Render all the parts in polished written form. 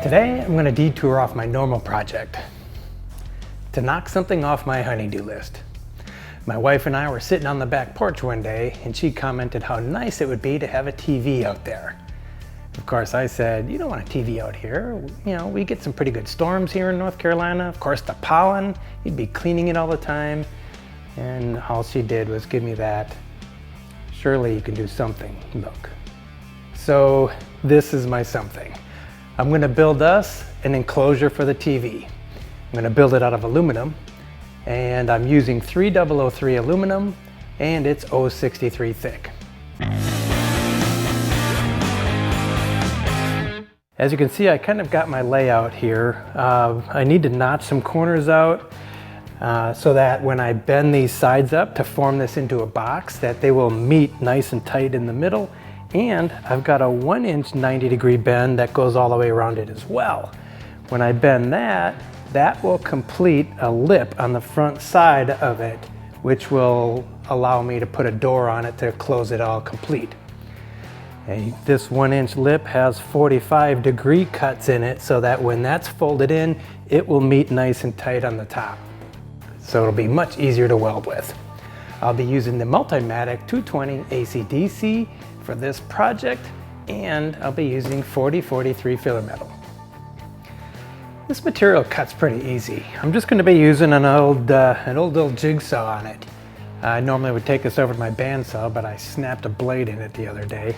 Today I'm going to detour off my normal project to knock something off my honey-do list. My wife and I were sitting on the back porch one day and she commented how nice it would be to have a TV out there. Of course I said, you don't want a TV out here. You know, we get some pretty good storms here in North Carolina. Of course the pollen, you'd be cleaning it all the time. And all she did was give me that, surely you can do something look. So this is my something. I'm going to build us an enclosure for the TV. I'm going to build it out of aluminum, and I'm using 3003 aluminum, and it's 063 thick. As you can see, I kind of got my layout here. I need to notch some corners out so that when I bend these sides up to form this into a box, that they will meet nice and tight in the middle. And I've got a 1-inch 90-degree bend that goes all the way around it as well. When I bend that, that will complete a lip on the front side of it, which will allow me to put a door on it to close it all complete. And this 1-inch lip has 45-degree cuts in it so that when that's folded in, it will meet nice and tight on the top. So it'll be much easier to weld with. I'll be using the Multimatic 220 AC/DC for this project, and I'll be using 4043 filler metal. This material cuts pretty easy. I'm just going to be using an old little jigsaw on it. I normally would take this over to my bandsaw, but I snapped a blade in it the other day.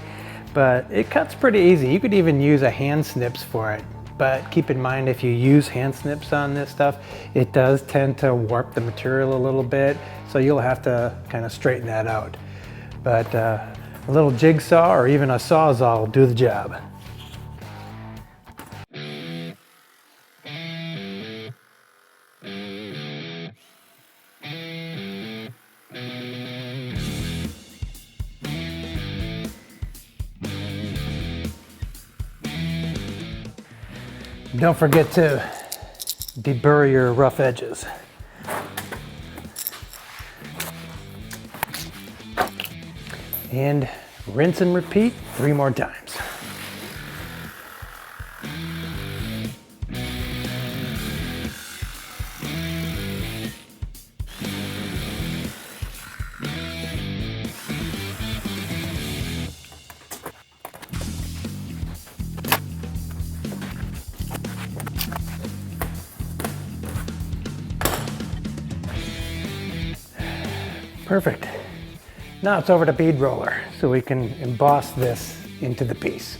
But it cuts pretty easy. You could even use a hand snips for it. But keep in mind, if you use hand snips on this stuff, it does tend to warp the material a little bit, so you'll have to kind of straighten that out. But a little jigsaw or even a sawzall will do the job. Don't forget to deburr your rough edges. And rinse and repeat 3 more times. Perfect. Now it's over to Bead Roller so we can emboss this into the piece.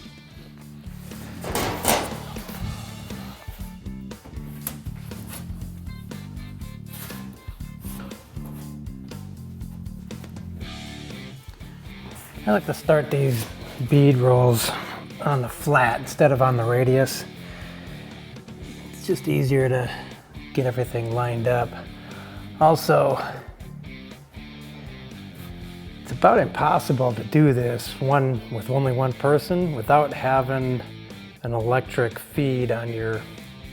I like to start these bead rolls on the flat instead of on the radius. It's just easier to get everything lined up. Also, it's about impossible to do this with only one person without having an electric feed on your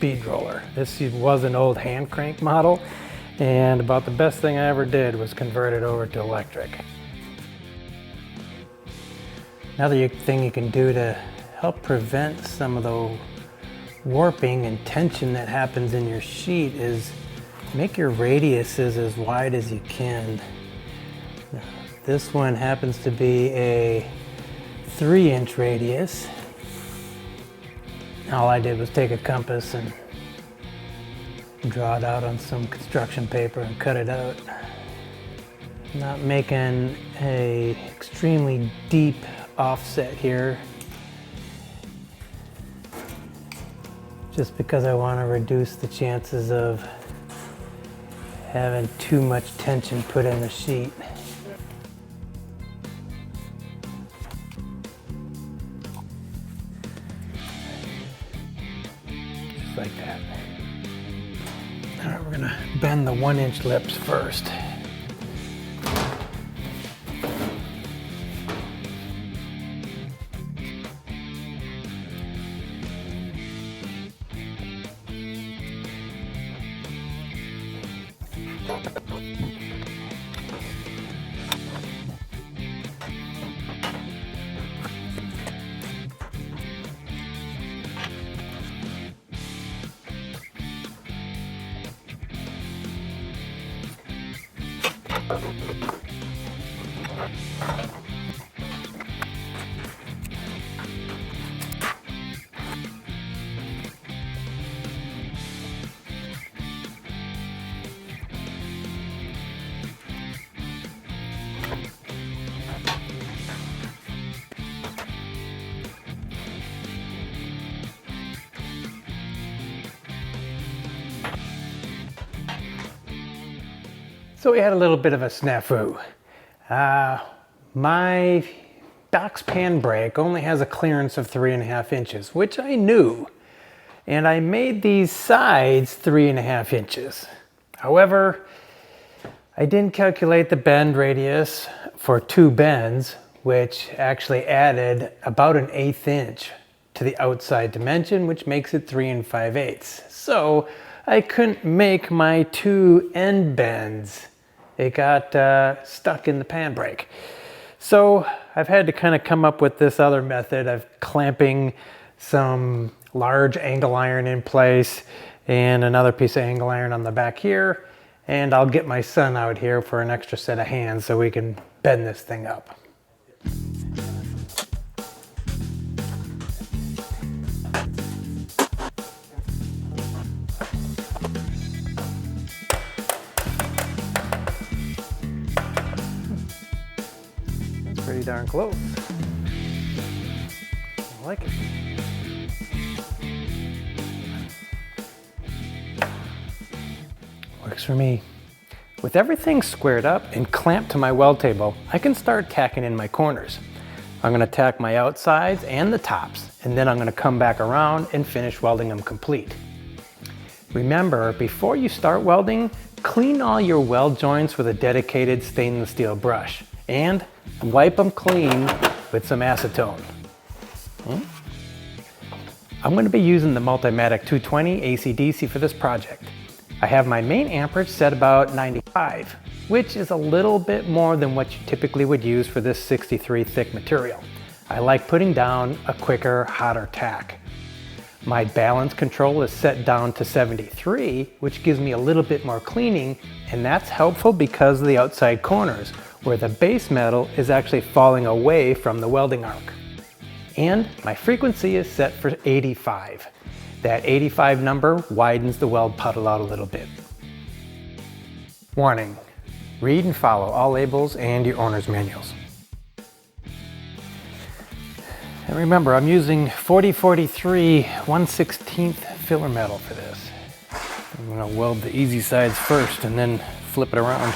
bead roller. This was an old hand crank model, and about the best thing I ever did was convert it over to electric. Another thing you can do to help prevent some of the warping and tension that happens in your sheet is make your radiuses as wide as you can. This one happens to be a 3-inch radius. All I did was take a compass and draw it out on some construction paper and cut it out. Not making an extremely deep offset here, just because I want to reduce the chances of having too much tension put in the sheet. Like that. All right, we're gonna bend the 1-inch lips first. So we had a little bit of a snafu. My box pan brake only has a clearance of 3.5 inches, which I knew. And I made these sides 3.5 inches. However, I didn't calculate the bend radius for 2 bends, which actually added about 1/8 inch to the outside dimension, which makes it 3 5/8. So I couldn't make my 2 end bends. It got stuck in the pan brake. So I've had to kind of come up with this other method of clamping some large angle iron in place and another piece of angle iron on the back here. And I'll get my son out here for an extra set of hands so we can bend this thing up. Pretty darn close. I like it. Works for me. With everything squared up and clamped to my weld table, I can start tacking in my corners. I'm going to tack my outsides and the tops, and then I'm going to come back around and finish welding them complete. Remember, before you start welding, clean all your weld joints with a dedicated stainless steel brush and wipe them clean with some acetone. I'm going to be using the Multimatic 220 AC/DC for this project. I have my main amperage set about 95, which is a little bit more than what you typically would use for this 63 thick material. I like putting down a quicker, hotter tack. My balance control is set down to 73, which gives me a little bit more cleaning, and that's helpful because of the outside corners, where the base metal is actually falling away from the welding arc. And my frequency is set for 85. That 85 number widens the weld puddle out a little bit. Warning: read and follow all labels and your owner's manuals. And remember, I'm using 4043 1/16 filler metal for this. I'm going to weld the easy sides first and then flip it around.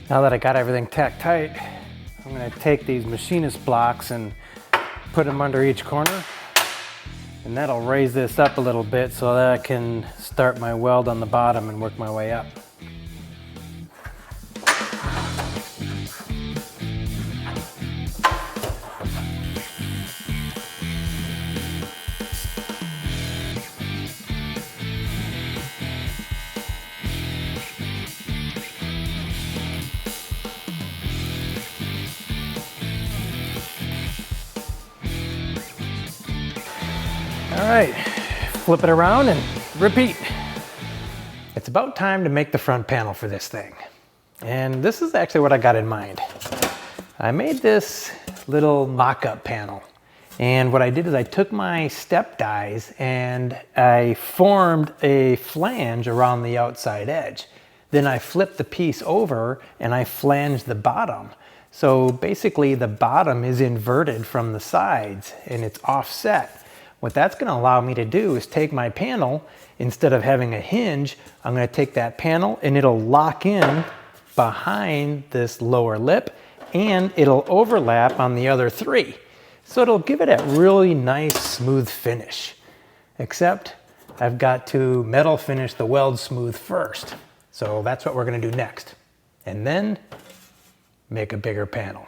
Now that I got everything tacked tight, I'm going to take these machinist blocks and put them under each corner. And that'll raise this up a little bit so that I can start my weld on the bottom and work my way up. All right, flip it around and repeat. It's about time to make the front panel for this thing. And this is actually what I got in mind. I made this little mock-up panel. And what I did is I took my step dies and I formed a flange around the outside edge. Then I flipped the piece over and I flanged the bottom. So basically the bottom is inverted from the sides and it's offset. What that's going to allow me to do is take my panel, instead of having a hinge, I'm going to take that panel and it'll lock in behind this lower lip and it'll overlap on the other three. So it'll give it a really nice smooth finish. Except I've got to metal finish the weld smooth first. So that's what we're gonna do next. And then make a bigger panel.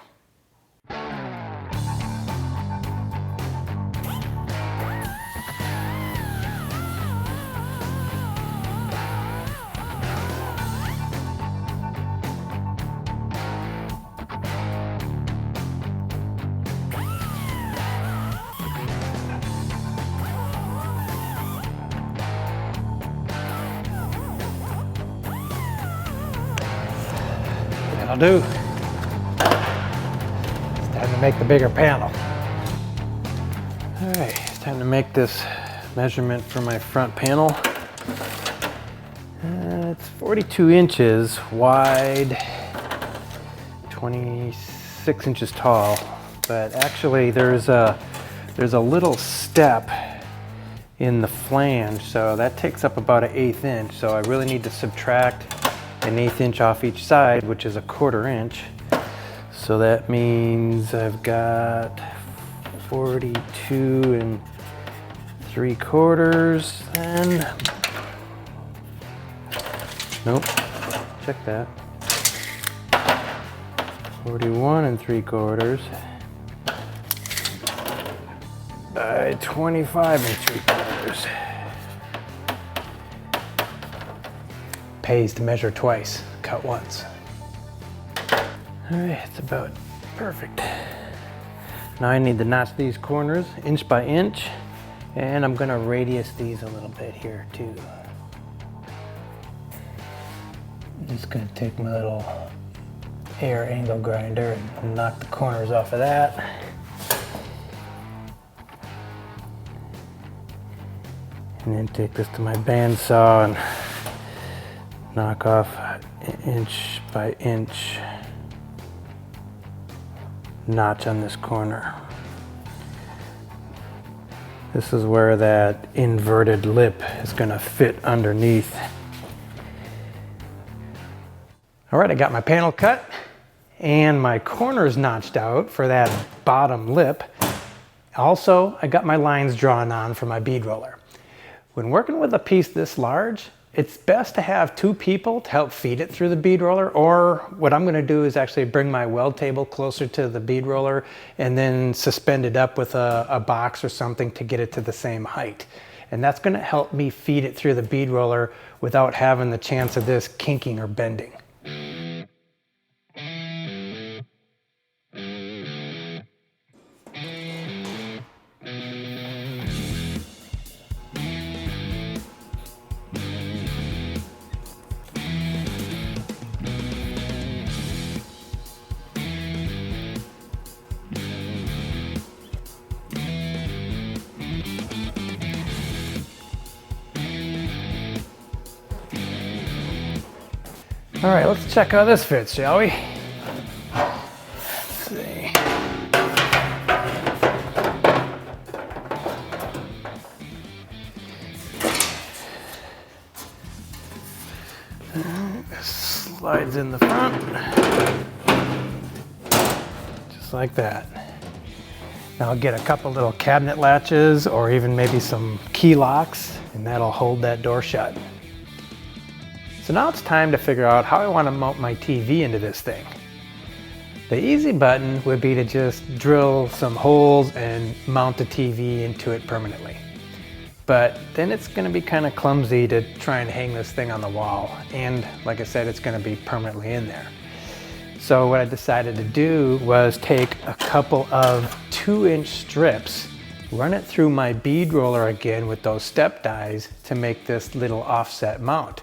That'll do. It's time to make the bigger panel. All right, it's time to make this measurement for my front panel. It's 42 inches wide, 26 inches tall, but actually there's a little step in the flange, so that takes up about an 1/8 inch. So I really need to subtract an 1/8 inch off each side, which is a 1/4 inch. So that means I've got 42 3/4, and nope, check that. 41 3/4 by 25 3/4. Pays to measure twice, cut once. All right, it's about perfect. Now I need to notch these corners inch by inch, and I'm gonna radius these a little bit here too. I'm just gonna take my little air angle grinder and knock the corners off of that. And then take this to my bandsaw and knock off inch by inch notch on this corner. This is where that inverted lip is going to fit underneath. All right, I got my panel cut and my corners notched out for that bottom lip. Also, I got my lines drawn on for my bead roller. When working with a piece this large, it's best to have 2 people to help feed it through the bead roller, or what I'm gonna do is actually bring my weld table closer to the bead roller and then suspend it up with a box or something to get it to the same height. And that's gonna help me feed it through the bead roller without having the chance of this kinking or bending. All right, let's check how this fits, shall we? Let's see. This slides in the front, just like that. Now I'll get a couple little cabinet latches or even maybe some key locks, and that'll hold that door shut. So now it's time to figure out how I want to mount my TV into this thing. The easy button would be to just drill some holes and mount the TV into it permanently. But then it's going to be kind of clumsy to try and hang this thing on the wall. And like I said, it's going to be permanently in there. So what I decided to do was take a couple of 2-inch strips, run it through my bead roller again with those step dies to make this little offset mount.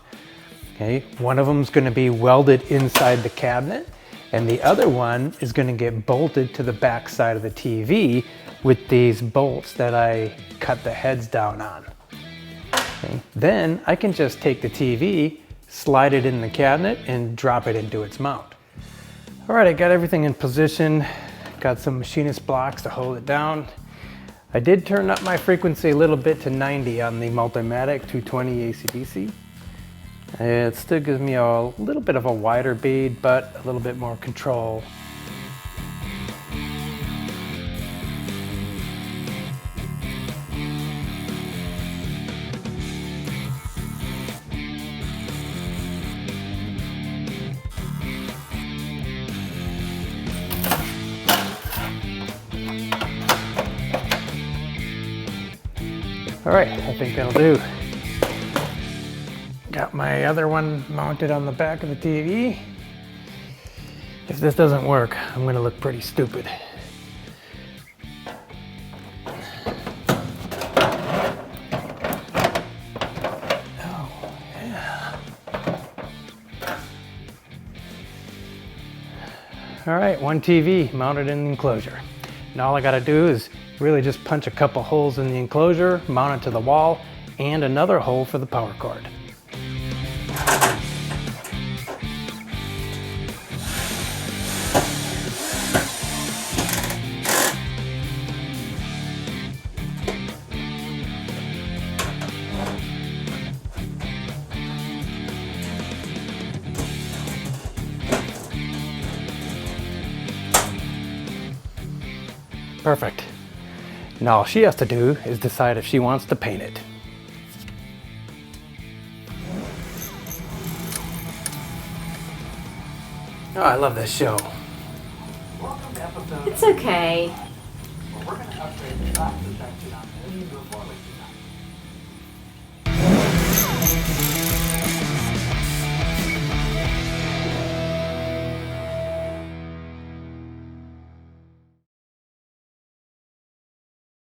Okay, one of them is going to be welded inside the cabinet, and the other one is going to get bolted to the back side of the TV with these bolts that I cut the heads down on. Okay, then I can just take the TV, slide it in the cabinet, and drop it into its mount. All right, I got everything in position, got some machinist blocks to hold it down. I did turn up my frequency a little bit to 90 on the Multimatic 220 AC/DC. It still gives me a little bit of a wider bead, but a little bit more control. All right, I think that'll do. Got my other one mounted on the back of the TV. If this doesn't work, I'm gonna look pretty stupid. Oh, yeah. All right, one TV mounted in the enclosure. Now all I gotta do is really just punch a couple holes in the enclosure, mount it to the wall, and another hole for the power cord. Perfect. Now all she has to do is decide if she wants to paint it. Oh, I love this show. Welcome to episode. It's okay. Well, we're going to upgrade the shop protection on this before we